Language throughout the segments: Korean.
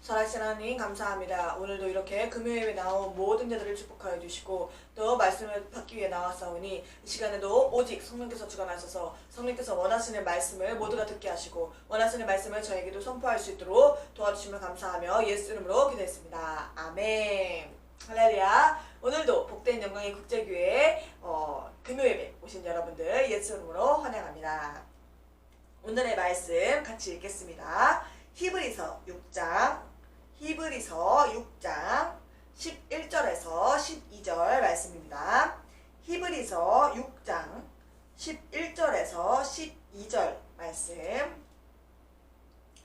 살아계신 하나님 감사합니다. 오늘도 이렇게 금요일에 나온 모든 자들을 축복하여 주시고 또 말씀을 받기 위해 나왔사오니 이 시간에도 오직 성령께서 주관하셔서 성령께서 원하시는 말씀을 모두가 듣게 하시고 원하시는 말씀을 저에게도 선포할 수 있도록 도와주시면 감사하며 예수 이름으로 기도했습니다. 아멘. 할렐루야. 오늘도 복된 영광의 국제교회에 금요일에 오신 여러분들 예수 이름으로 환영합니다. 오늘의 말씀 같이 읽겠습니다. 히브리서 6장 11절에서 12절 말씀입니다. 히브리서 6장 11절에서 12절 말씀.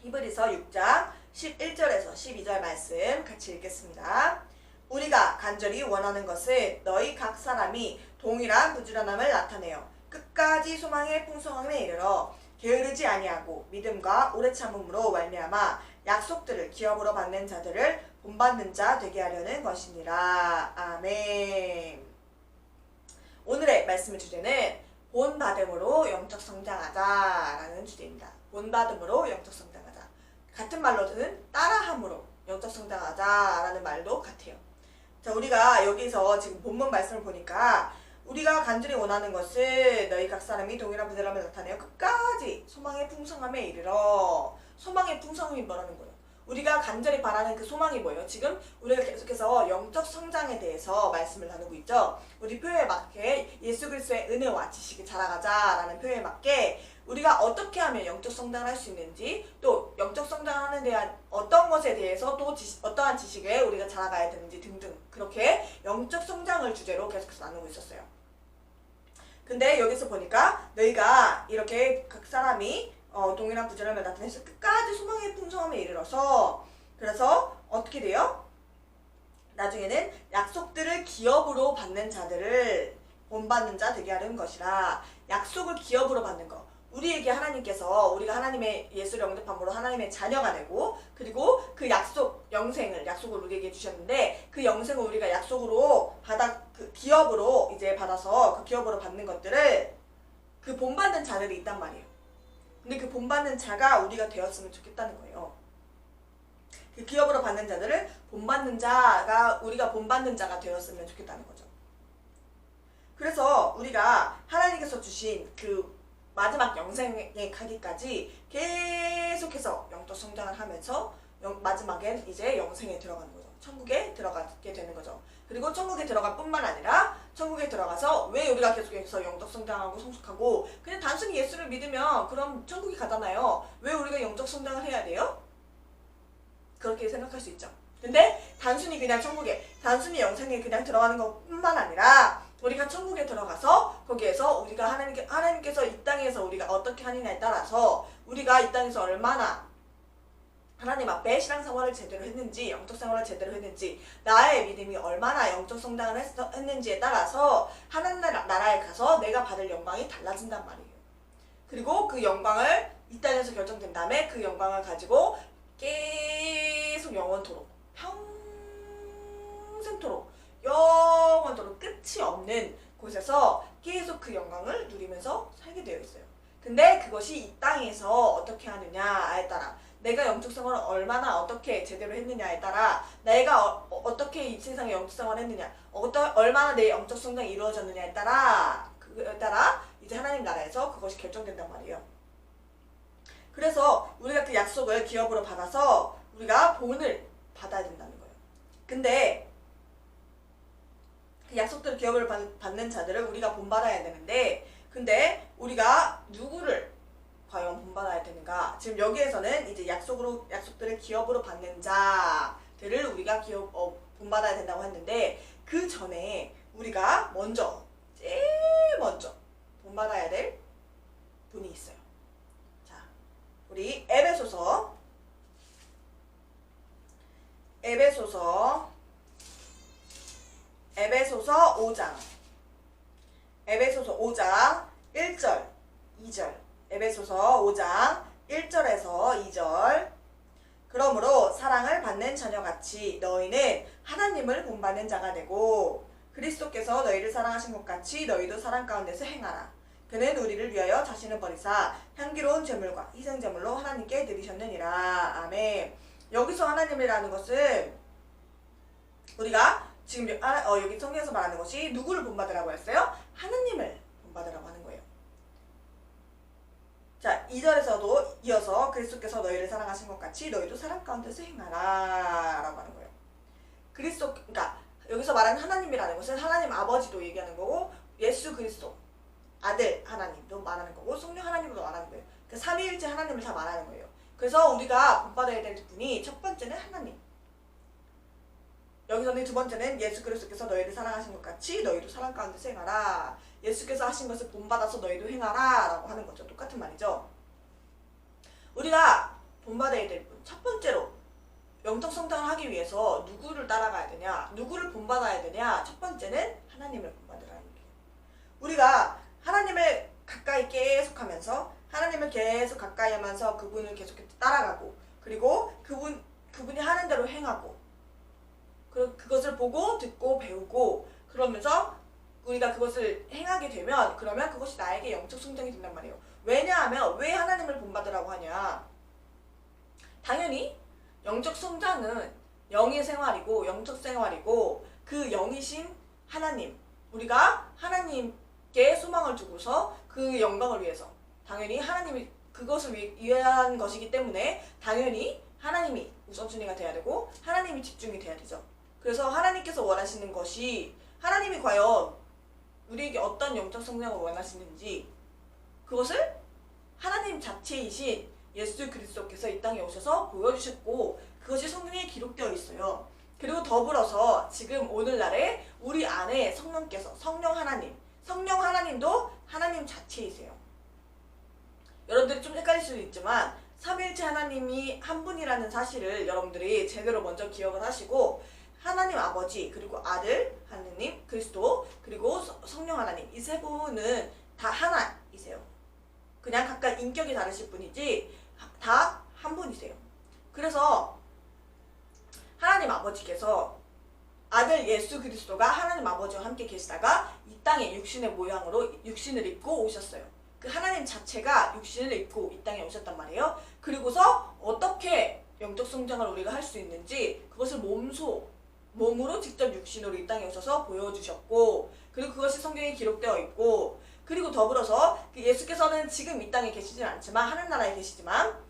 히브리서 6장 11절에서 12절 말씀 같이 읽겠습니다. 우리가 간절히 원하는 것은 너희 각 사람이 동일한 부지런함을 나타내어 끝까지 소망의 풍성함에 이르러 게으르지 아니하고 믿음과 오래 참음으로 말미암아 약속들을 기업으로 받는 자들을 본받는 자 되게 하려는 것이니라. 아멘. 오늘의 말씀의 주제는 본받음으로 영적 성장하자라는 주제입니다. 본받음으로 영적 성장하자. 같은 말로는 따라함으로 영적 성장하자라는 말도 같아요. 자, 우리가 여기서 지금 본문 말씀을 보니까 우리가 간절히 원하는 것은 너희 각 사람이 동일한 부지런함을 나타내어 끝까지 소망의 풍성함에 이르러. 소망의 풍성함이 뭐라는 거예요? 우리가 간절히 바라는 그 소망이 뭐예요? 지금 우리가 계속해서 영적 성장에 대해서 말씀을 나누고 있죠. 우리 표현에 맞게 예수 그리스도의 은혜와 지식을 자라가자라는 표현에 맞게 우리가 어떻게 하면 영적 성장을 할 수 있는지, 또 영적 성장하는 대한 어떤 것에 대해서 또 어떠한 지식을 우리가 자라가야 되는지 등등, 그렇게 영적 성장을 주제로 계속해서 나누고 있었어요. 근데 여기서 보니까 너희가 이렇게 각 사람이 동일한 부지런함을 나타내서 끝까지 소망의 풍성함에 이르러서, 그래서 어떻게 돼요? 나중에는 약속들을 기업으로 받는 자들을 본받는 자 되게 하려는 것이라. 약속을 기업으로 받는 거. 우리에게 하나님께서 우리가 하나님의 예수를 영접함으로 하나님의 자녀가 되고, 그리고 그 영생을 우리에게 주셨는데 그 영생을 우리가 약속으로 그 기업으로 이제 받아서 그 기업으로 받는 것들을 그 본받는 자들이 있단 말이에요. 근데 그 본받는 자가 우리가 되었으면 좋겠다는 거예요. 그 기업으로 받는 자들을 우리가 본받는 자가 되었으면 좋겠다는 거죠. 그래서 우리가 하나님께서 주신 그 마지막 영생에 가기까지 계속해서 영적 성장을 하면서 마지막엔 이제 영생에 들어가는 거죠. 천국에 들어가게 되는 거죠. 그리고 천국에 들어갈 뿐만 아니라 천국에 들어가서 왜 우리가 계속해서 영적 성장하고 성숙하고 그냥 단순히 예수를 믿으면 그럼 천국에 가잖아요. 왜 우리가 영적 성장을 해야 돼요? 그렇게 생각할 수 있죠. 근데 단순히 영생에 그냥 들어가는 것뿐만 아니라 우리가 천국에 들어가서 거기에서 우리가 하나님께서 이 땅에서 우리가 어떻게 하느냐에 따라서 우리가 이 땅에서 얼마나 하나님 앞에 신앙생활을 제대로 했는지, 영적생활을 제대로 했는지, 나의 믿음이 얼마나 영적 성장을 했는지에 따라서 하나님 나라에 가서 내가 받을 영광이 달라진단 말이에요. 그리고 그 영광을 이 땅에서 결정된 다음에 그 영광을 가지고 계속 영원토록, 평생토록, 영원토록 끝이 없는 곳에서 계속 그 영광을 누리면서 살게 되어 있어요. 근데 그것이 이 땅에서 어떻게 하느냐에 따라, 내가 영적 생활을 얼마나 어떻게 제대로 했느냐에 따라, 내가 어떻게 이 세상에 영적 생활을 했느냐, 얼마나 내 영적 성장이 이루어졌느냐에 따라, 그에 따라 이제 하나님 나라에서 그것이 결정된단 말이에요. 그래서 우리가 그 약속을 기업으로 받아서 우리가 본을 받아야 된다는 거예요. 근데 그 약속들을 기업을 받는 자들을 우리가 본받아야 되는데, 근데 우리가 누구를 과연 본받아야 되는가? 지금 여기에서는 이제 약속들을 기업으로 받는 자들을 우리가 본받아야 된다고 했는데, 그 전에 우리가 제일 먼저 본받아야 될 분이 있어요. 자, 우리 에베소서 5장 1절 2절. 에베소서 5장 1절에서 2절. 그러므로 사랑을 받는 자녀같이 너희는 하나님을 본받는 자가 되고 그리스도께서 너희를 사랑하신 것 같이 너희도 사랑 가운데서 행하라. 그는 우리를 위하여 자신을 버리사 향기로운 제물과 희생제물로 하나님께 드리셨느니라. 아멘. 여기서 하나님이라는 것은 우리가 지금 여기 성경에서 말하는 것이 누구를 본받으라고 했어요? 하나님을 본받으라고 하는 거예요. 자, 2절에서도 이어서 그리스도께서 너희를 사랑하신 것 같이 너희도 사랑 가운데서 행하라 라고 하는 거예요. 그러니까 여기서 말하는 하나님이라는 것은 하나님 아버지도 얘기하는 거고 예수 그리스도 아들 하나님도 말하는 거고 성령 하나님도 말하는 거예요. 그 삼위일체 하나님을 다 말하는 거예요. 그래서 우리가 본받아야 될 분이 첫 번째는 하나님, 여기서는 두 번째는 예수 그리스도께서 너희를 사랑하신 것 같이 너희도 사랑 가운데서 행하라. 예수께서 하신 것을 본받아서 너희도 행하라 라고 하는 거죠. 똑같은 말이죠. 우리가 본받아야 될 분, 첫 번째로 영적 성장을 하기 위해서 누구를 따라가야 되냐, 누구를 본받아야 되냐. 첫 번째는 하나님을 본받으라는 거예요. 우리가 하나님을 가까이 계속 하면서 하나님을 계속 가까이 하면서 그분을 계속 따라가고 그리고 그분이 하는 대로 행하고 그것을 보고 듣고 배우고 그러면서 우리가 그것을 행하게 되면 그러면 그것이 나에게 영적 성장이 된단 말이에요. 왜냐하면 왜 하나님을 본받으라고 하냐. 당연히 영적 성장은 영의 생활이고 영적 생활이고 그 영이신 하나님, 우리가 하나님께 소망을 두고서 그 영광을 위해서 당연히 하나님이 그것을 위한 것이기 때문에 당연히 하나님이 우선순위가 돼야 되고 하나님이 집중이 돼야 되죠. 그래서 하나님께서 원하시는 것이 하나님이 과연 우리에게 어떤 영적 성장을 원하시는지 그것을 하나님 자체이신 예수 그리스도께서 이 땅에 오셔서 보여주셨고 그것이 성경에 기록되어 있어요. 그리고 더불어서 지금 오늘날에 우리 안에 성령께서 성령 하나님도 하나님 자체이세요. 여러분들이 좀 헷갈릴 수도 있지만 삼위일체 하나님이 한 분이라는 사실을 여러분들이 제대로 먼저 기억을 하시고 하나님 아버지 그리고 아들 하느님 그리스도 그리고 성령 하나님 이 세 분은 다 하나이세요. 그냥 각각 인격이 다르실 뿐이지 다 한 분이세요. 그래서 하나님 아버지께서 아들 예수 그리스도가 하나님 아버지와 함께 계시다가 이 땅에 육신의 모양으로 육신을 입고 오셨어요. 그 하나님 자체가 육신을 입고 이 땅에 오셨단 말이에요. 그리고서 어떻게 영적 성장을 우리가 할 수 있는지 그것을 몸으로 직접 육신으로 이 땅에 오셔서 보여주셨고 그리고 그것이 성경에 기록되어 있고 그리고 더불어서 그 예수께서는 지금 이 땅에 계시진 않지만 하늘나라에 계시지만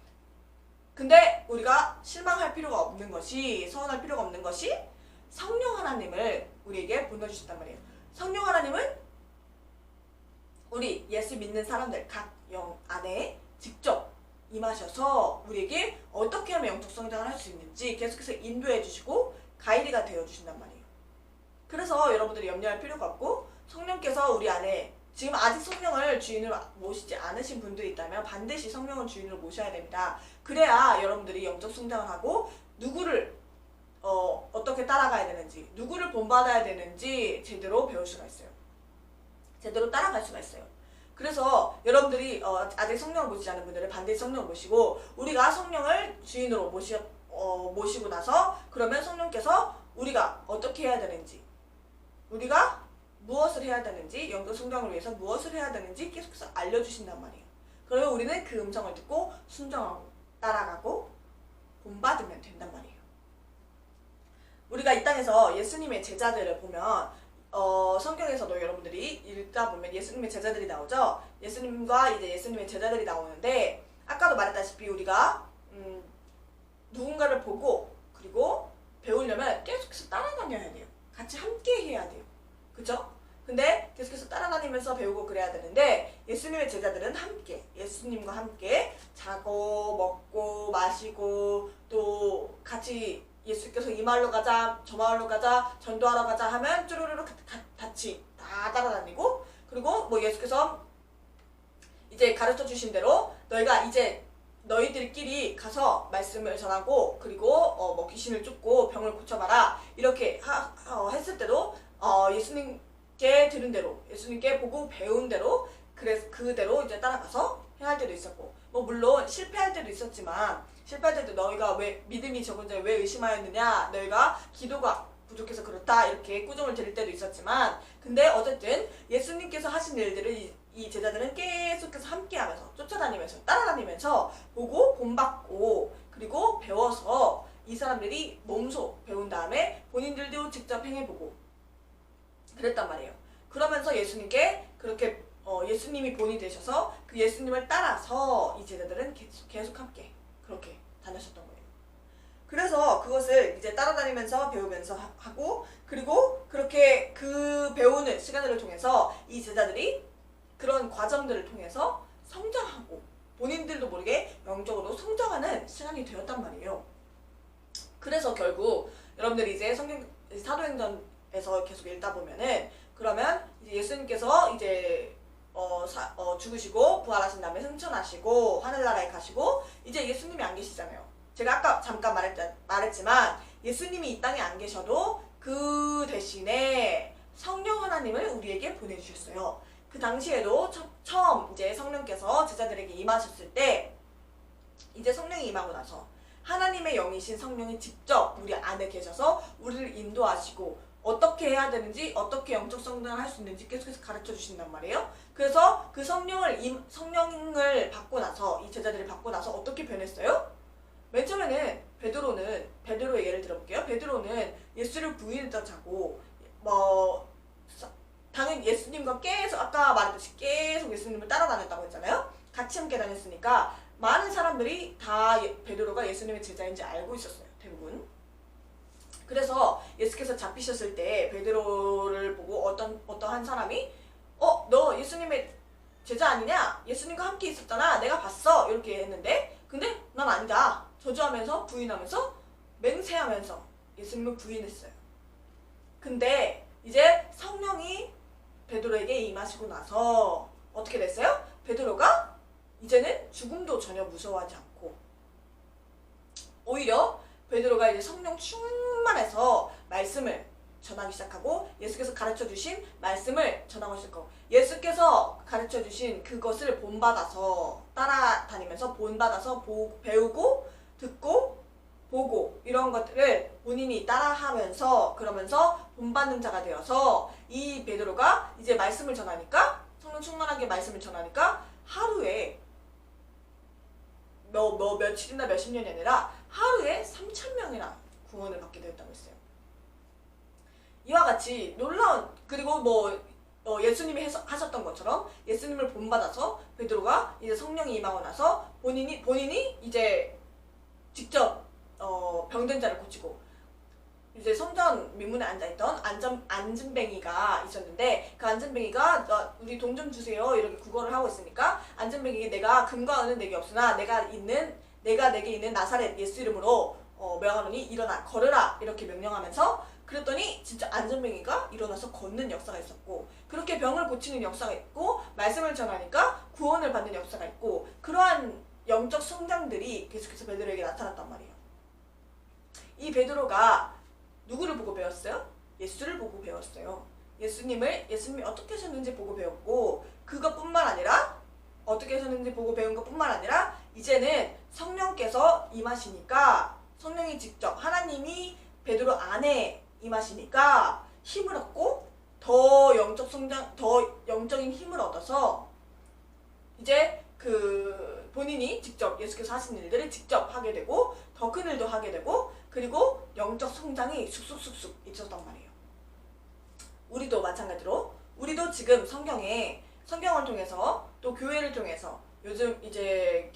근데 우리가 실망할 필요가 없는 것이 서운할 필요가 없는 것이 성령 하나님을 우리에게 보내주셨단 말이에요. 성령 하나님은 우리 예수 믿는 사람들 각 영 안에 직접 임하셔서 우리에게 어떻게 하면 영적 성장을 할 수 있는지 계속해서 인도해 주시고 가이드가 되어 주신단 말이에요. 그래서 여러분들이 염려할 필요가 없고 성령께서 우리 안에 지금 아직 성령을 주인으로 모시지 않으신 분들이 있다면 반드시 성령을 주인으로 모셔야 됩니다. 그래야 여러분들이 영적 성장을 하고 누구를 어떻게 따라가야 되는지 누구를 본받아야 되는지 제대로 배울 수가 있어요. 제대로 따라갈 수가 있어요. 그래서 여러분들이 아직 성령을 모시지 않은 분들은 반드시 성령을 모시고 우리가 성령을 주인으로 모시고 나서 그러면 성령께서 우리가 어떻게 해야 되는지 우리가 무엇을 해야 되는지 영적 성장을 위해서 무엇을 해야 되는지 계속해서 알려주신단 말이에요. 그러면 우리는 그 음성을 듣고 순종하고 따라가고 본받으면 된단 말이에요. 우리가 이 땅에서 예수님의 제자들을 보면 성경에서도 여러분들이 읽다 보면 예수님의 제자들이 나오죠. 예수님과 이제 예수님의 제자들이 나오는데 아까도 말했다시피 우리가 누군가를 보고 그리고 배우려면 계속해서 따라다녀야 돼요. 같이 함께 해야 돼요. 그죠? 근데 계속해서 따라다니면서 배우고 그래야 되는데 예수님의 제자들은 함께 예수님과 함께 자고 먹고 마시고 또 같이 예수께서 이 마을로 가자 저 마을로 가자 전도하러 가자 하면 쭈루루루 같이 다 따라다니고 그리고 뭐 예수께서 이제 가르쳐 주신 대로 너희가 이제 너희들끼리 가서 말씀을 전하고 그리고 뭐 귀신을 쫓고 병을 고쳐봐라 이렇게 했을 때도 예수님께 들은 대로 예수님께 보고 배운 대로 그래서 그대로 이제 따라가서 해야 할 때도 있었고, 뭐 물론 실패할 때도 있었지만, 실패할 때도 너희가 왜 믿음이 적은 자에 왜 의심하였느냐, 너희가 기도가 부족해서 그렇다, 이렇게 꾸중을 드릴 때도 있었지만, 근데 어쨌든 예수님께서 하신 일들을 이 제자들은 계속해서 함께하면서 쫓아다니면서 따라다니면서 보고 본받고 그리고 배워서 이 사람들이 몸소 배운 다음에 본인들도 직접 행해보고 그랬단 말이에요. 그러면서 예수님께 그렇게 예수님이 본이 되셔서 그 예수님을 따라서 이 제자들은 계속 함께 그렇게 다녔었던 거예요. 그래서 그것을 이제 따라다니면서 배우면서 하고, 그리고 그렇게 그 배우는 시간들을 통해서 이 제자들이 그런 과정들을 통해서 성장하고 본인들도 모르게 영적으로 성장하는 시간이 되었단 말이에요. 그래서 결국 여러분들이 이제 성경 사도행전에서 계속 읽다 보면은, 그러면 이제 예수님께서 이제 죽으시고 부활하신 다음에 승천하시고 하늘나라에 가시고 이제 예수님이 안 계시잖아요. 제가 아까 잠깐 말했지만 예수님이 이 땅에 안 계셔도 그 대신에 성령 하나님을 우리에게 보내주셨어요. 그 당시에도 처음 이제 성령께서 제자들에게 임하셨을 때, 이제 성령이 임하고 나서 하나님의 영이신 성령이 직접 우리 안에 계셔서 우리를 인도하시고 어떻게 해야 되는지, 어떻게 영적 성장을 할 수 있는지 계속해서 가르쳐 주신단 말이에요. 그래서 그 성령을 받고 나서, 이 제자들을 받고 나서 어떻게 변했어요? 맨 처음에는 베드로의 예를 들어볼게요. 베드로는 예수를 부인하자고 당연히 예수님과 계속, 아까 말했듯이 계속 예수님을 따라다녔다고 했잖아요. 같이 함께 다녔으니까 많은 사람들이 다 베드로가 예수님의 제자인지 알고 있었어요. 대부분. 그래서 예수께서 잡히셨을 때 베드로를 보고 어떠한 사람이 너 예수님의 제자 아니냐? 예수님과 함께 있었잖아. 내가 봤어. 이렇게 했는데, 근데 난 아니다. 저주하면서 부인하면서 맹세하면서 예수님을 부인했어요. 근데 이제 성령이 베드로에게 임하시고 나서 어떻게 됐어요? 베드로가 이제는 죽음도 전혀 무서워하지 않고, 오히려 베드로가 이제 성령 충만해서 말씀을 전하기 시작하고, 예수께서 가르쳐주신 말씀을 전하고 시작하고, 예수께서 가르쳐주신 그것을 본받아서 따라다니면서 본받아서 배우고 듣고 보고 이런 것들을 본인이 따라하면서, 그러면서 본받는 자가 되어서 이 베드로가 이제 말씀을 전하니까, 성령 충만하게 말씀을 전하니까 하루에 며칠이나 몇십 년이 아니라 하루에 3,000명이나 구원을 받게 되었다고 했어요. 이와 같이 놀라운, 그리고 예수님이 하셨던 것처럼 예수님을 본받아서 베드로가 이제 성령이 임하고 나서 본인이 이제 직접 병든 자를 고치고, 이제 성전 민문에 앉아있던 안진뱅이가 있었는데, 그 안진뱅이가 우리 돈 좀 주세요 이렇게 구걸을 하고 있으니까, 안진뱅이에게 내가 금과 은은 내게 없으나 내가 내게 있는 나사렛 예수 이름으로 명하노니 일어나 걸으라 이렇게 명령하면서, 그랬더니 진짜 안진뱅이가 일어나서 걷는 역사가 있었고, 그렇게 병을 고치는 역사가 있고, 말씀을 전하니까 구원을 받는 역사가 있고, 그러한 영적 성장들이 계속해서 베드로에게 나타났단 말이에요. 이 베드로가 누구를 보고 배웠어요? 예수를 보고 배웠어요. 예수님이 어떻게 하셨는지 보고 배웠고, 그것뿐만 아니라 어떻게 하셨는지 보고 배운 것뿐만 아니라 이제는 성령께서 임하시니까, 성령이 직접 하나님이 베드로 안에 임하시니까 힘을 얻고 더 영적 성장, 더 영적인 힘을 얻어서 이제 본인이 직접 예수께서 하신 일들을 직접 하게 되고, 더 큰 일도 하게 되고, 그리고 영적 성장이 쑥쑥쑥쑥 있었단 말이에요. 우리도 마찬가지로, 우리도 지금 성경을 통해서, 또 교회를 통해서, 요즘 이제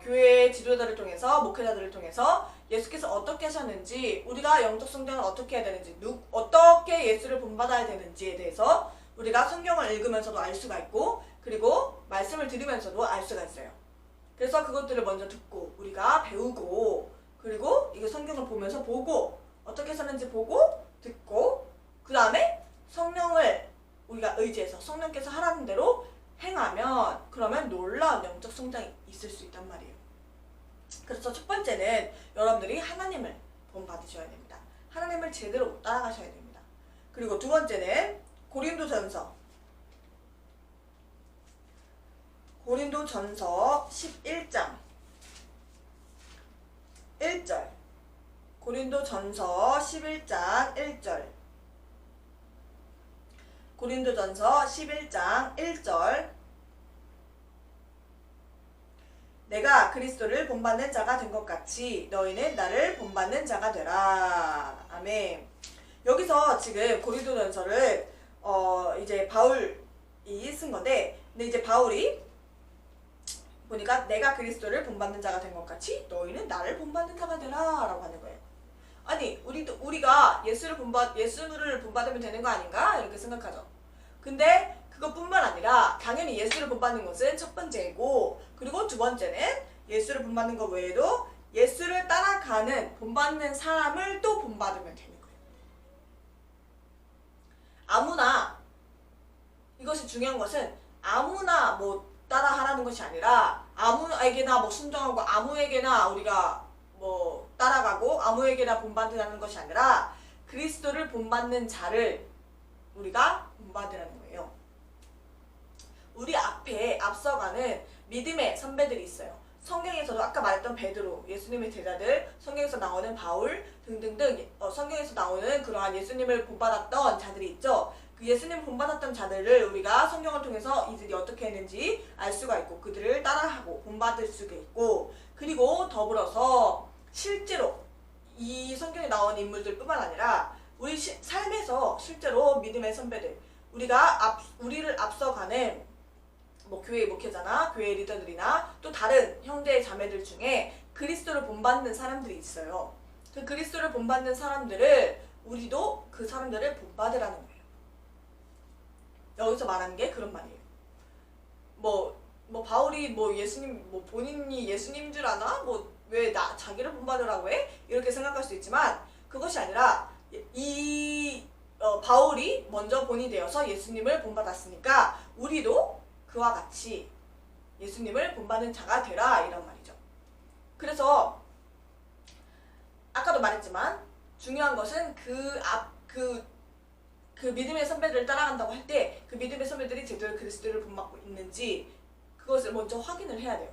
교회 지도자를 통해서, 목회자들을 통해서 예수께서 어떻게 하셨는지, 우리가 영적 성장을 어떻게 해야 되는지, 어떻게 예수를 본받아야 되는지에 대해서 우리가 성경을 읽으면서도 알 수가 있고, 그리고 말씀을 들으면서도 알 수가 있어요. 그래서 그것들을 먼저 듣고 우리가 배우고, 그리고 이거 성경을 보면서 보고, 어떻게 사는지 보고 듣고, 그 다음에 성령을 우리가 의지해서 성령께서 하라는 대로 행하면, 그러면 놀라운 영적 성장이 있을 수 있단 말이에요. 그래서 첫 번째는 여러분들이 하나님을 본받으셔야 됩니다. 하나님을 제대로 따라가셔야 됩니다. 그리고 두 번째는 고린도전서 고린도전서 11장 1절. 고린도전서 11장 1절. 고린도전서 11장 1절. 내가 그리스도를 본받는 자가 된 것 같이 너희는 나를 본받는 자가 되라. 아멘. 여기서 지금 고린도전서를 이제 바울이 쓴 건데, 근데 이제 바울이 보니까 내가 그리스도를 본받는 자가 된 것 같이 너희는 나를 본받는 자가 되라 라고 하는 거예요. 아니 우리가 예수를 본받으면 되는 거 아닌가 이렇게 생각하죠. 근데 그것뿐만 아니라 당연히 예수를 본받는 것은 첫 번째이고, 그리고 두 번째는 예수를 본받는 것 외에도 예수를 따라가는 본받는 사람을 또 본받으면 되는 거예요. 아무나, 이것이 중요한 것은 아무나 뭐 따라하라는 것이 아니라 아무에게나 뭐 순종하고 아무에게나 우리가 뭐 따라가고 아무에게나 본받으라는 것이 아니라 그리스도를 본받는 자를 우리가 본받으라는 거예요. 우리 앞에 앞서가는 믿음의 선배들이 있어요. 성경에서도 아까 말했던 베드로, 예수님의 제자들, 성경에서 나오는 바울 등등등 성경에서 나오는 그러한 예수님을 본받았던 자들이 있죠. 그 예수님을 본받았던 자들을 우리가 성경을 통해서 이들이 어떻게 했는지 알 수가 있고 그들을 따라하고 본받을 수가 있고, 그리고 더불어서 실제로 이 성경에 나온 인물들 뿐만 아니라 우리 삶에서 실제로 믿음의 선배들, 우리를 앞서가는 뭐 교회 목회자나 교회 리더들이나 또 다른 형제 자매들 중에 그리스도를 본받는 사람들이 있어요. 그 그리스도를 본받는 사람들을 우리도 그 사람들을 본받으라는 거예요. 여기서 말하는 게 그런 말이에요. 뭐 바울이 뭐 예수님, 뭐 본인이 예수님 줄 아나? 뭐 왜 자기를 본받으라고 해? 이렇게 생각할 수 있지만 그것이 아니라 바울이 먼저 본이 되어서 예수님을 본받았으니까 우리도 그와 같이 예수님을 본받는 자가 되라 이런 말이죠. 그래서 아까도 말했지만 중요한 것은 그 믿음의 선배들을 따라간다고 할 때 그 믿음의 선배들이 제대로 그리스도를 본받고 있는지 그것을 먼저 확인을 해야 돼요.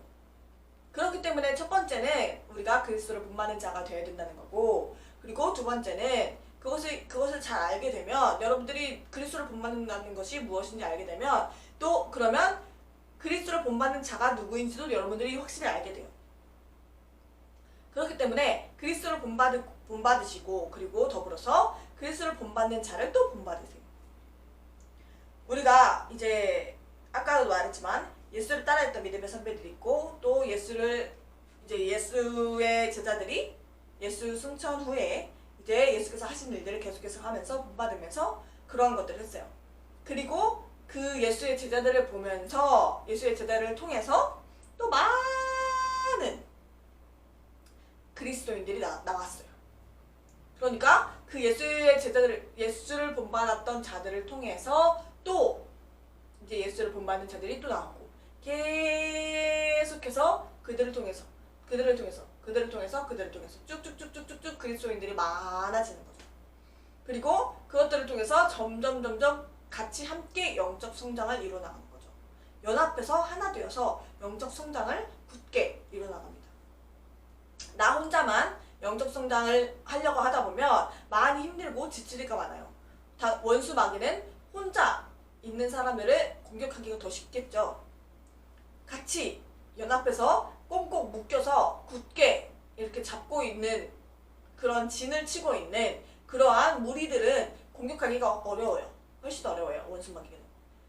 그렇기 때문에 첫 번째는 우리가 그리스도를 본받는 자가 되어야 된다는 거고, 그리고 두 번째는 그것을 잘 알게 되면, 여러분들이 그리스도를 본받는다는 것이 무엇인지 알게 되면 또 그러면 그리스도를 본받는 자가 누구인지도 여러분들이 확실히 알게 돼요. 그렇기 때문에 그리스도를 본받으시고 그리고 더불어서 그리스도를 본받는 자를 또 본받으세요. 우리가 이제 아까도 말했지만 예수를 따라했던 믿음의 선배들이 있고, 또 예수의 제자들이 예수 승천 후에 이제 예수께서 하신 일들을 계속해서 하면서 본받으면서 그러한 것들을 했어요. 그리고 그 예수의 제자들을 보면서 예수의 제자들을 통해서 또 많은 그리스도인들이 나왔어요. 그러니까 그 예수를 본받았던 자들을 통해서 또 이제 예수를 본받는 자들이 또 나오고, 계속해서 그들을 통해서 쭉쭉쭉쭉쭉 그리스도인들이 많아지는 거죠. 그리고 그것들을 통해서 점점 같이 함께 영적 성장을 이뤄나가는 거죠. 연합해서 하나 되어서 영적 성장을 굳게 이뤄나갑니다. 나 혼자만 영적 성장을 하려고 하다 보면 많이 힘들고 지칠 때가 많아요. 원수 마귀는 혼자 있는 사람들을 공격하기가 더 쉽겠죠. 같이 연합해서 꽁꽁 묶여서 굳게 이렇게 잡고 있는 그런 진을 치고 있는 그러한 무리들은 공격하기가 어려워요. 훨씬 어려워요. 원수 마귀는.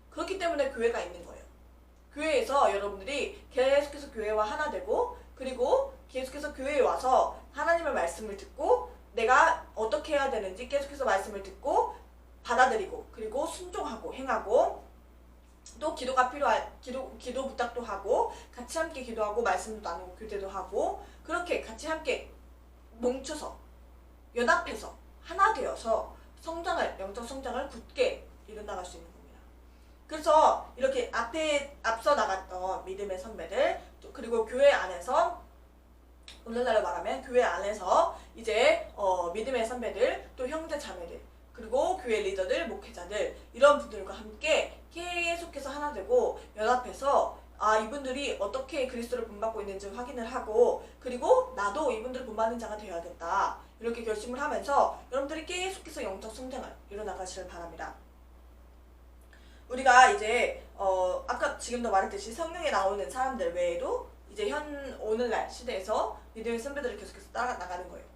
그렇기 때문에 교회가 있는 거예요. 교회에서 여러분들이 계속해서 교회와 하나 되고, 그리고 계속해서 교회에 와서 하나님의 말씀을 듣고 내가 어떻게 해야 되는지 계속해서 말씀을 듣고 받아들이고, 그리고 순종하고 행하고, 또 기도가 기도 부탁도 하고 같이 함께 기도하고 말씀도 나누고 교제도 하고, 그렇게 같이 함께 뭉쳐서 연합해서 하나 되어서 영적 성장을 굳게 이뤄나갈 수 있는 겁니다. 그래서 이렇게 앞서 나갔던 믿음의 선배들, 그리고 교회 안에서 오늘날로 말하면 교회 안에서 이제 믿음의 선배들, 또 형제 자매들, 그리고 교회 리더들, 목회자들, 이런 분들과 함께 계속해서 하나 되고 연합해서 아, 이분들이 어떻게 그리스도를 본받고 있는지 확인을 하고, 그리고 나도 이분들을 본받는 자가 되어야겠다, 이렇게 결심을 하면서 여러분들이 계속해서 영적 성장을 이뤄나가시길 바랍니다. 우리가 이제 아까 지금도 말했듯이 성경에 나오는 사람들 외에도 이제 오늘날 시대에서 믿음의 선배들을 계속해서 따라 나가는 거예요.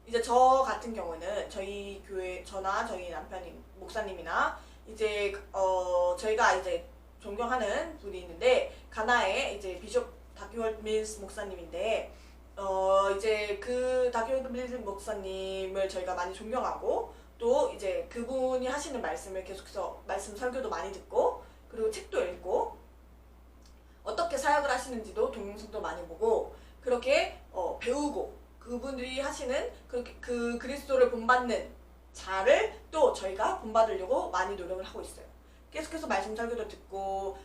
이제 저 같은 경우는 저희 교회, 저나 저희 남편님, 목사님이나 이제 저희가 이제 존경하는 분이 있는데, 가나의 이제 비숍 다큐홀 밀스 목사님인데, 이제 그 다큐홀 밀스 목사님을 저희가 많이 존경하고, 또 이제 그분이 하시는 말씀을 계속해서 말씀 설교도 많이 듣고, 그리고 책도 읽고, 어떻게 사역을 하시는지도 동영상도 많이 보고, 그렇게 배우고, 그분들이 하시는 그 그리스도를 본받는 자를 또 저희가 본받으려고 많이 노력을 하고 있어요. 계속해서 말씀 설교도 듣고,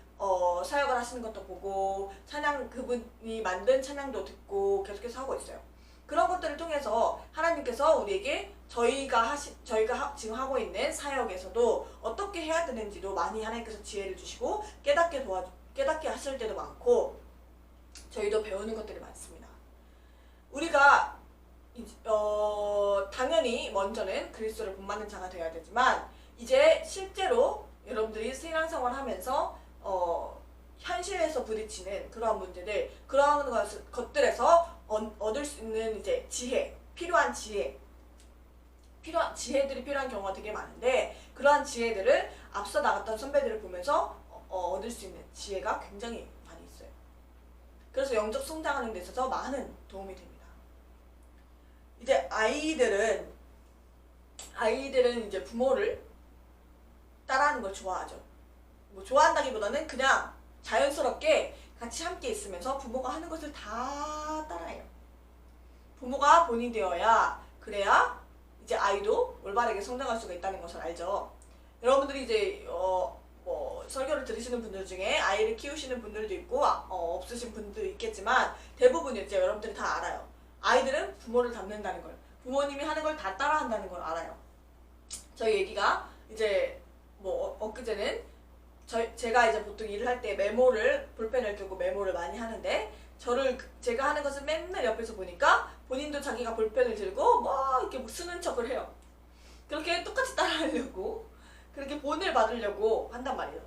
사역을 하시는 것도 보고, 찬양, 그분이 만든 찬양도 듣고 계속해서 하고 있어요. 그런 것들을 통해서 하나님께서 우리에게 저희가 지금 하고 있는 사역에서도 어떻게 해야 되는지도 많이 하나님께서 지혜를 주시고 깨닫게 하실 때도 많고, 저희도 배우는 것들이 많습니다. 우리가 당연히 먼저는 그리스도를 본받는 자가 되어야 되지만, 이제 실제로 여러분들이 신앙생활 하면서 현실에서 부딪히는 그러한 문제들, 그러한 것들에서 얻을 수 있는 이제 필요한 지혜들이 필요한 경우가 되게 많은데, 그러한 지혜들을 앞서 나갔던 선배들을 보면서 얻을 수 있는 지혜가 굉장히 많이 있어요. 그래서 영적 성장하는 데 있어서 많은 도움이 됩니다. 이제 아이들은 이제 부모를 따라하는 걸 좋아하죠. 뭐 좋아한다기보다는 그냥 자연스럽게 같이 함께 있으면서 부모가 하는 것을 다 따라해요. 부모가 본이 되어야, 그래야 이제 아이도 올바르게 성장할 수가 있다는 것을 알죠. 여러분들이 이제 뭐 설교를 들으시는 분들 중에 아이를 키우시는 분들도 있고 없으신 분도 있겠지만, 대부분 이제 여러분들이 다 알아요. 아이들은 부모를 닮는다는 걸, 부모님이 하는 걸 다 따라한다는 걸 알아요. 저희 애기가 이제 뭐 엊그제는 제가 이제 보통 일을 할 때 볼펜을 들고 메모를 많이 하는데, 제가 하는 것을 맨날 옆에서 보니까 본인도 자기가 볼펜을 들고 뭐 이렇게 쓰는 척을 해요. 그렇게 똑같이 따라하려고, 그렇게 본을 받으려고 한단 말이에요.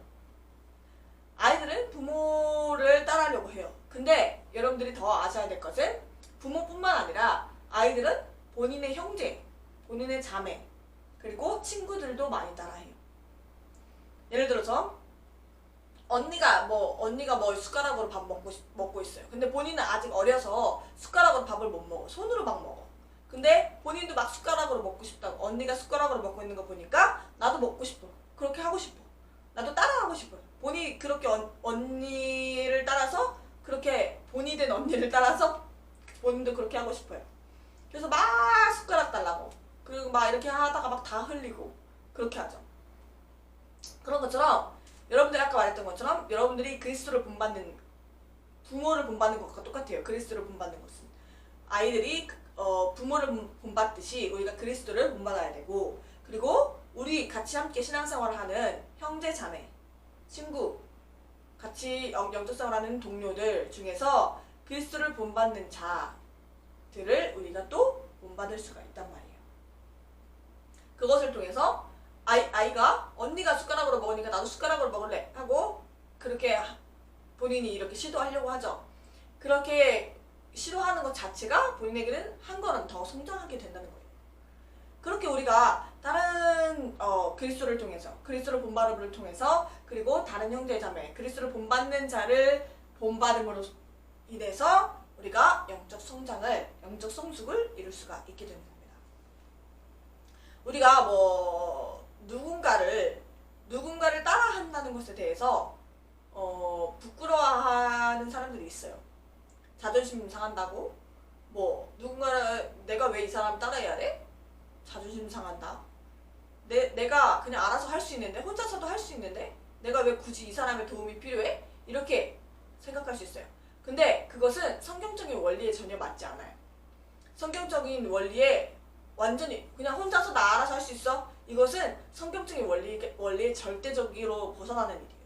아이들은 부모를 따라하려고 해요. 근데 여러분들이 더 아셔야 될 것은, 부모뿐만 아니라 아이들은 본인의 형제, 본인의 자매, 그리고 친구들도 많이 따라해요. 예를 들어서 언니가 뭐 숟가락으로 밥 먹고 있어요. 근데 본인은 아직 어려서 숟가락으로 밥을 못 먹어. 손으로 막 먹어. 근데 본인도 막 숟가락으로 먹고 싶다고, 언니가 숟가락으로 먹고 있는 거 보니까 나도 먹고 싶어. 그렇게 하고 싶어. 나도 따라하고 싶어요. 본인이 그렇게 언니를 따라서, 그렇게 본이 된 언니를 따라서 본인도 그렇게 하고 싶어요. 그래서 막 숟가락 달라고, 그리고 막 이렇게 하다가 막 다 흘리고 그렇게 하죠. 그런 것처럼 여러분들이 아까 말했던 것처럼, 여러분들이 그리스도를 본받는, 부모를 본받는 것과 똑같아요. 그리스도를 본받는 것은 아이들이 부모를 본받듯이 우리가 그리스도를 본받아야 되고, 그리고 우리 같이 함께 신앙생활을 하는 형제 자매, 친구, 같이 영적 생활하는 동료들 중에서 그리스도를 본받는 자들을 우리가 또 본받을 수가 있단 말이에요. 그것을 통해서 아이가 언니가 숟가락으로 먹으니까 나도 숟가락으로 먹을래 하고, 그렇게 본인이 이렇게 시도하려고 하죠. 그렇게 시도하는 것 자체가 본인에게는 한 걸음 더 성장하게 된다는 거예요. 그렇게 우리가 다른 그리스도를 통해서, 그리스도를 본받음을 통해서, 그리고 다른 형제 자매, 그리스도를 본받는 자를 본받음으로 인해서 우리가 영적 성숙을 이룰 수가 있게 되는 겁니다. 우리가 누군가를 따라한다는 것에 대해서 부끄러워하는 사람들이 있어요. 자존심 상한다고, 내가 왜 이 사람 따라해야 돼? 자존심 상한다. 내가 그냥 알아서 할 수 있는데, 혼자서도 할 수 있는데 내가 왜 굳이 이 사람의 도움이 필요해? 이렇게 생각할 수 있어요. 근데 그것은 성경적인 원리에 전혀 맞지 않아요. 성경적인 원리에 완전히 그냥 혼자서 나 알아서 할 수 있어? 이것은 성경적인 원리에 절대적으로 벗어나는 일이에요.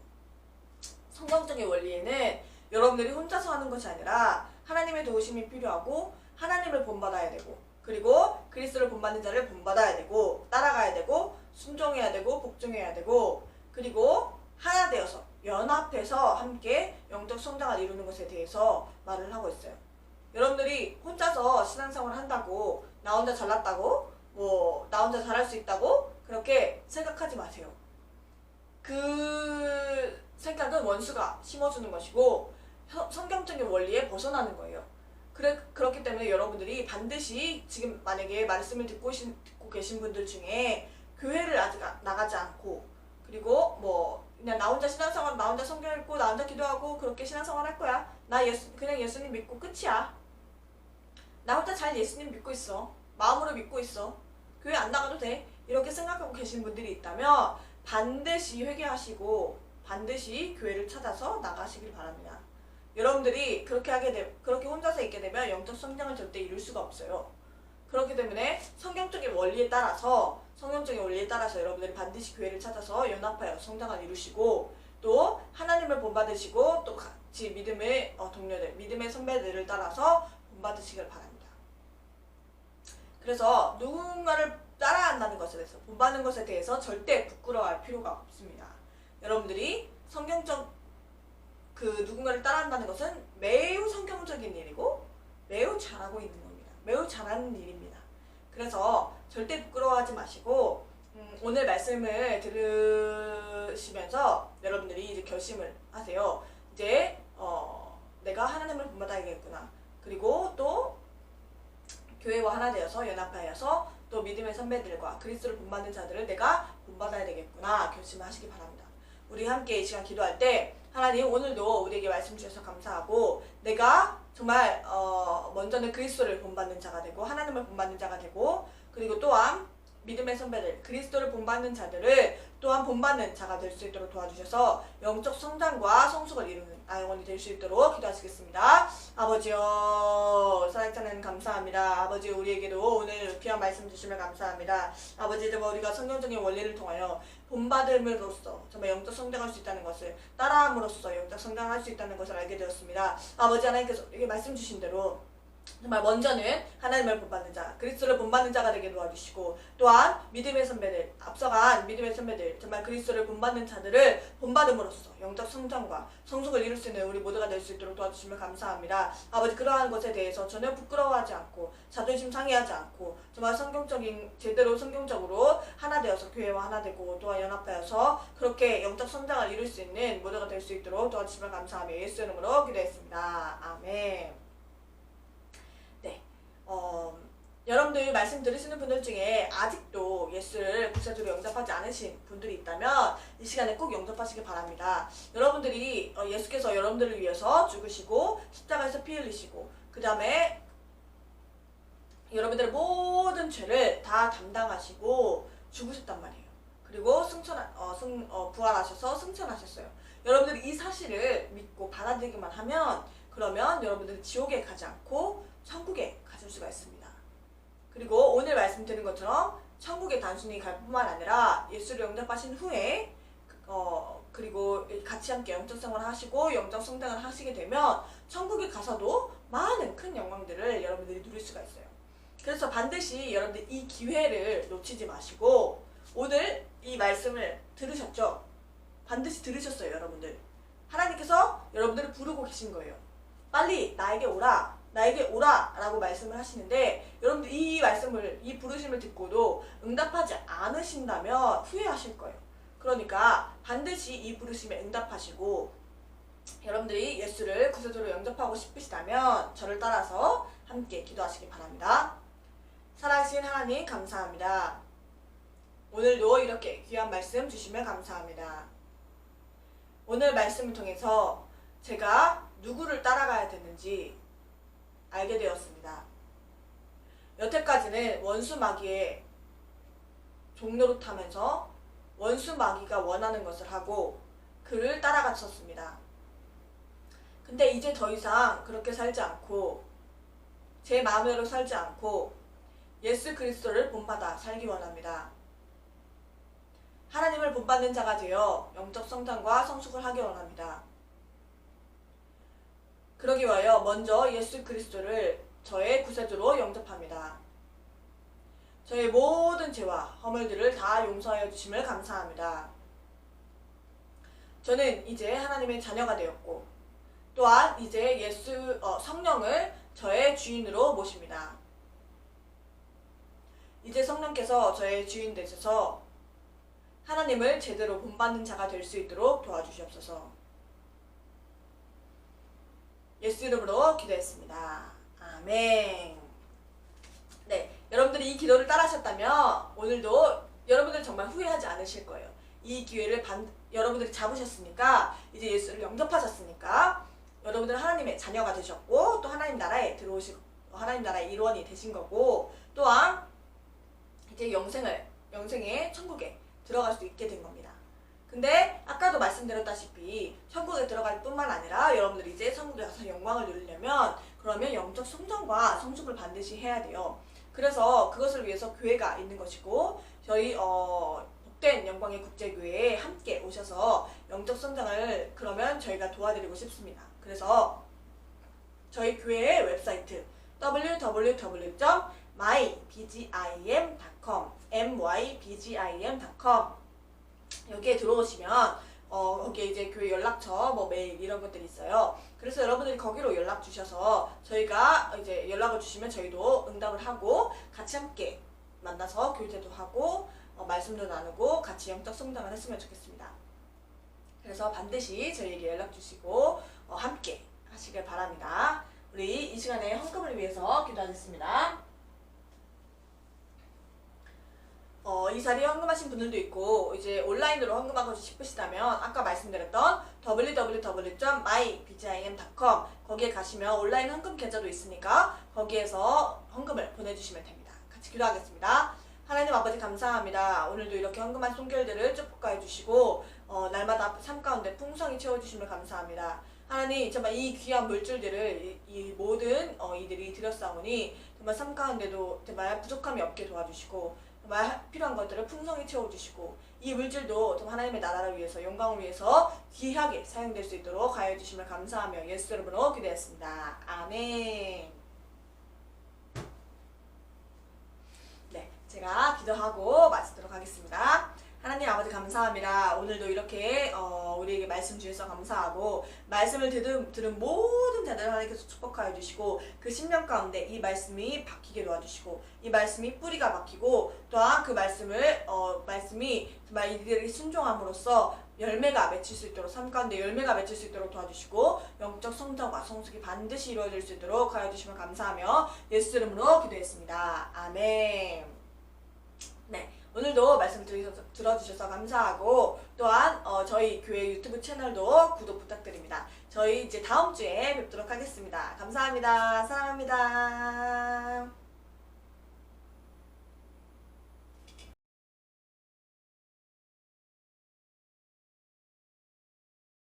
성경적인 원리에는 여러분들이 혼자서 하는 것이 아니라 하나님의 도우심이 필요하고 하나님을 본받아야 되고 그리고 그리스도를 본받는 자를 본받아야 되고 따라가야 되고 순종해야 되고 복종해야 되고 그리고 하나 되어서 연합해서 함께 영적 성장을 이루는 것에 대해서 말을 하고 있어요. 여러분들이 혼자서 신앙생활을 한다고 나 혼자 잘났다고 뭐 나 혼자 잘할 수 있다고 그렇게 생각하지 마세요. 그 생각은 원수가 심어주는 것이고 성경적인 원리에 벗어나는 거예요. 그렇기 때문에 여러분들이 반드시 지금 만약에 말씀을 듣고 계신 분들 중에 교회를 아직 나가지 않고 그리고 뭐 그냥 나 혼자 신앙생활 나 혼자 성경 읽고 나 혼자 기도하고 그렇게 신앙생활 할 거야. 나 그냥 예수님 믿고 끝이야. 나 혼자 잘 예수님 믿고 있어. 마음으로 믿고 있어. 교회 안 나가도 돼. 이렇게 생각하고 계신 분들이 있다면 반드시 회개하시고 반드시 교회를 찾아서 나가시길 바랍니다. 여러분들이 그렇게 혼자서 있게 되면 영적 성장을 절대 이룰 수가 없어요. 그렇기 때문에 성경적인 원리에 따라서 여러분들이 반드시 교회를 찾아서 연합하여 성장을 이루시고 또 하나님을 본받으시고 또 같이 믿음의 동료들, 믿음의 선배들을 따라서 본받으시길 바랍니다. 그래서 누군가를 따라한다는 것에 대해서 본받는 것에 대해서 절대 부끄러워할 필요가 없습니다. 여러분들이 성경적 누군가를 따라한다는 것은 매우 성경적인 일이고 매우 잘하고 있는 겁니다. 매우 잘하는 일입니다. 그래서 절대 부끄러워하지 마시고 오늘 말씀을 들으시면서 여러분들이 이제 결심을 하세요. 이제 내가 하나님을 본받아야겠구나. 그리고 또 교회와 하나 되어서 연합하여서 또 믿음의 선배들과 그리스도를 본받는 자들을 내가 본받아야 되겠구나 결심을 하시기 바랍니다. 우리 함께 이 시간 기도할 때 하나님 오늘도 우리에게 말씀 주셔서 감사하고 내가 정말 먼저는 그리스도를 본받는 자가 되고 하나님을 본받는 자가 되고 그리고 또한 믿음의 선배들 그리스도를 본받는 자들을 또한 본받는 자가 될 수 있도록 도와주셔서 영적 성장과 성숙을 이루는 아영원이 될 수 있도록 기도하시겠습니다. 아버지여 사랑하는 감사합니다. 아버지 우리에게도 오늘 귀한 말씀 주시면 감사합니다. 아버지 정말 우리가 성경적인 원리를 통하여 본받음으로써 정말 영적 성장할 수 있다는 것을 따라함으로써 영적 성장할 수 있다는 것을 알게 되었습니다. 아버지 하나님께서 우리에게 말씀 주신 대로 정말 먼저는 하나님을 본받는 자, 그리스도를 본받는 자가 되게 도와주시고 또한 믿음의 선배들, 앞서간 믿음의 선배들, 정말 그리스도를 본받는 자들을 본받음으로써 영적 성장과 성숙을 이룰 수 있는 우리 모두가 될 수 있도록 도와주시면 감사합니다. 아버지 그러한 것에 대해서 전혀 부끄러워하지 않고 자존심 상해하지 않고 정말 제대로 성경적으로 하나 되어서 교회와 하나 되고 또한 연합하여서 그렇게 영적 성장을 이룰 수 있는 모두가 될 수 있도록 도와주시면 감사하며 예수 이름으로 기도했습니다. 아멘. 여러분들 말씀 들으시는 분들 중에 아직도 예수를 구세주로 영접하지 않으신 분들이 있다면 이 시간에 꼭 영접하시기 바랍니다. 여러분들이 예수께서 여러분들을 위해서 죽으시고 십자가에서 피 흘리시고 그 다음에 여러분들의 모든 죄를 다 담당하시고 죽으셨단 말이에요. 그리고 부활하셔서 승천하셨어요. 여러분들이 이 사실을 믿고 받아들이기만 하면 그러면 여러분들은 지옥에 가지 않고 천국에 가실 수가 있습니다. 그리고 오늘 말씀드린 것처럼 천국에 단순히 갈 뿐만 아니라 예수를 영접하신 후에 그리고 같이 함께 영적 생활을 하시고 영적 성장을 하시게 되면 천국에 가서도 많은 큰 영광들을 여러분들이 누릴 수가 있어요. 그래서 반드시 여러분들 이 기회를 놓치지 마시고 오늘 이 말씀을 들으셨죠? 반드시 들으셨어요, 여러분들. 하나님께서 여러분들을 부르고 계신 거예요. 빨리 나에게 오라 라고 말씀을 하시는데 여러분들 이 부르심을 듣고도 응답하지 않으신다면 후회하실 거예요. 그러니까 반드시 이 부르심에 응답하시고 여러분들이 예수를 구세주로 영접하고 싶으시다면 저를 따라서 함께 기도하시기 바랍니다. 사랑하신 하나님 감사합니다. 오늘도 이렇게 귀한 말씀 주시면 감사합니다. 오늘 말씀을 통해서 제가 누구를 따라가야 되는지 알게 되었습니다. 여태까지는 원수 마귀의 종노릇하면서 원수 마귀가 원하는 것을 하고 그를 따라갔었습니다. 근데 이제 더 이상 그렇게 살지 않고 제 마음대로 살지 않고 예수 그리스도를 본받아 살기 원합니다. 하나님을 본받는 자가 되어 영적 성장과 성숙을 하기 원합니다. 그러기 위하여 먼저 예수 그리스도를 저의 구세주로 영접합니다. 저의 모든 죄와 허물들을 다 용서하여 주심을 감사합니다. 저는 이제 하나님의 자녀가 되었고 또한 이제 성령을 저의 주인으로 모십니다. 이제 성령께서 저의 주인 되셔서 하나님을 제대로 본받는 자가 될 수 있도록 도와주시옵소서. 예수 이름으로 기도했습니다. 아멘. 네, 여러분들이 이 기도를 따라하셨다면 오늘도 여러분들 정말 후회하지 않으실 거예요. 이 기회를 여러분들이 잡으셨으니까, 이제 예수를 영접하셨으니까 여러분들은 하나님의 자녀가 되셨고 또 하나님 나라에 들어오시고 하나님 나라의 일원이 되신 거고, 또한 이제 영생의 천국에 들어갈 수 있게 된 겁니다. 근데 아까도 말씀드렸다시피 천국에 들어갈 뿐만 아니라 여러분들이 이제 천국에 가서 영광을 누리려면 그러면 영적 성장과 성숙을 반드시 해야 돼요. 그래서 그것을 위해서 교회가 있는 것이고, 저희 복된 영광의 국제교회에 함께 오셔서 영적 성장을 그러면 저희가 도와드리고 싶습니다. 그래서 저희 교회의 웹사이트 www.mybgim.com 여기에 들어오시면 거기에 이제 교회 연락처, 뭐 메일 이런 것들이 있어요. 그래서 여러분들이 거기로 연락 주셔서 저희가 이제 연락을 주시면 저희도 응답을 하고 같이 함께 만나서 교제도 하고 말씀도 나누고 같이 영적 성장을 했으면 좋겠습니다. 그래서 반드시 저희에게 연락 주시고 함께 하시길 바랍니다. 우리 이 시간에 헌금을 위해서 기도하겠습니다. 이 자리에 헌금하신 분들도 있고 이제 온라인으로 헌금하고 싶으시다면 아까 말씀드렸던 www.mybgim.com 거기에 가시면 온라인 헌금 계좌도 있으니까 거기에서 헌금을 보내주시면 됩니다. 같이 기도하겠습니다. 하나님 아버지 감사합니다. 오늘도 이렇게 헌금한 손길들을 축복하여 주시고 날마다 삶 가운데 풍성히 채워주심을 감사합니다. 하나님 정말 이 귀한 물질들을 이 모든 이들이 드렸사오니 정말 삶 가운데도 정말 부족함이 없게 도와주시고 정말 필요한 것들을 풍성히 채워주시고 이 물질도 좀 하나님의 나라를 위해서 영광을 위해서 귀하게 사용될 수 있도록 하여 주심을 감사하며 예수 이름으로 기도했습니다. 아멘. 네, 제가 기도하고 마치도록 하겠습니다. 하나님 아버지 감사합니다. 오늘도 이렇게 우리에게 말씀 주셔서 감사하고 말씀을 들은 모든 자들 하나님께서 축복하여 주시고 그 심령 가운데 이 말씀이 박히게 도와주시고 이 말씀이 뿌리가 박히고 또한 그 말씀이 정말 이들이 순종함으로써 열매가 맺힐 수 있도록 삶 가운데 열매가 맺힐 수 있도록 도와주시고 영적 성장과 성숙이 반드시 이루어질 수 있도록 하여 주시면 감사하며 예수 이름으로 기도했습니다. 아멘. 네. 오늘도 말씀 들어주셔서 감사하고 또한 저희 교회 유튜브 채널도 구독 부탁드립니다. 저희 이제 다음 주에 뵙도록 하겠습니다. 감사합니다. 사랑합니다.